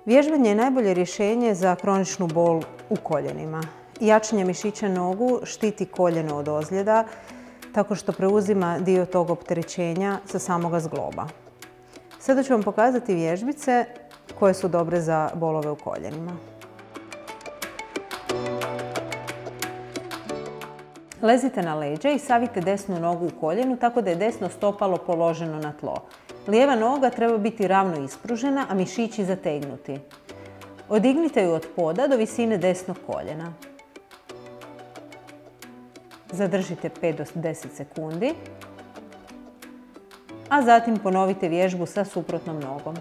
Vježbanje je najbolje rješenje za kroničnu bol u koljenima. Jačanje mišića nogu štiti koljeno od ozljeda tako što preuzima dio tog opterećenja sa samoga zgloba. Sada ću vam pokazati vježbice koje su dobre za bolove u koljenima. Lezite na leđa i savite desnu nogu u koljenu tako da je desno stopalo položeno na tlo. Lijeva noga treba biti ravno ispružena, a mišići zategnuti. Odignite ju od poda do visine desnog koljena. Zadržite 5 do 10 sekundi, a zatim ponovite vježbu sa suprotnom nogom.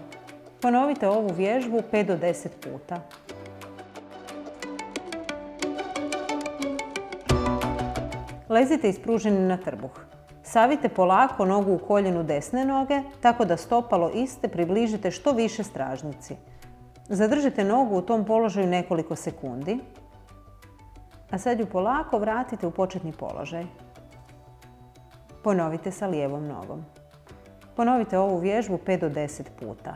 Ponovite ovu vježbu 5 do 10 puta. Lezite ispruženi na trbuh. Savite polako nogu u koljenu desne noge, tako da stopalo iste približite što više stražnici. Zadržite nogu u tom položaju nekoliko sekundi, a sad ju polako vratite u početni položaj. Ponovite sa lijevom nogom. Ponovite ovu vježbu 5 do 10 puta.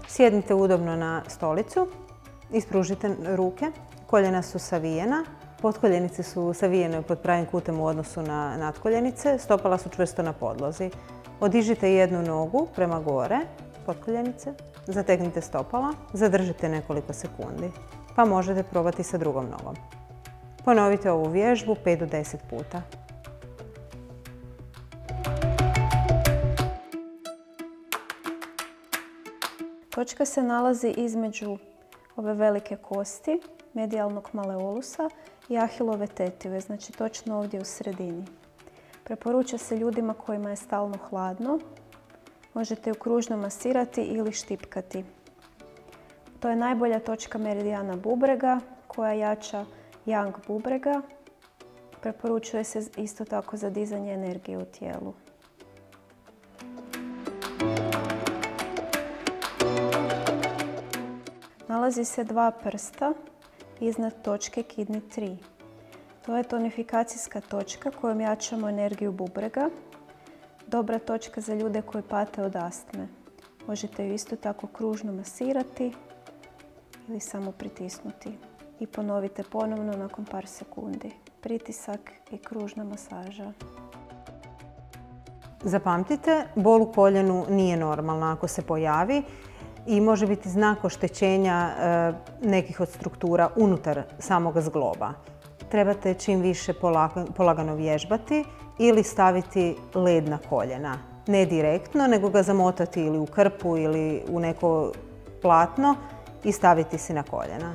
Sjednite udobno na stolicu, ispružite ruke, koljena su savijena, potkoljenice su savijene pod pravim kutem u odnosu na natkoljenice, stopala su čvrsto na podlozi. Odižite jednu nogu prema gore, potkoljenice, zategnite stopala, zadržite nekoliko sekundi, pa možete probati sa drugom nogom. Ponovite ovu vježbu 5 do 10 puta. Točka se nalazi između ove velike kosti, medijalnog maleolusa i ahilove tetive, znači točno ovdje u sredini. Preporuča se ljudima kojima je stalno hladno. Možete ju kružno masirati ili štipkati. To je najbolja točka meridijana bubrega koja jača yang bubrega. Preporučuje se isto tako za dizanje energije u tijelu. Nalazi se 2 prsta iznad točke kidney 3. To je tonifikacijska točka kojom jačamo energiju bubrega. Dobra točka za ljude koji pate od astme. Možete ju isto tako kružno masirati ili samo pritisnuti. I ponovite ponovno nakon par sekundi. Pritisak i kružna masaža. Zapamtite, bol u koljenu nije normalna ako se pojavi i može biti znak oštećenja nekih od struktura unutar samog zgloba. Trebate čim više polagano vježbati ili staviti led na koljena. Ne direktno, nego ga zamotati ili u krpu ili u neko platno i staviti si na koljena.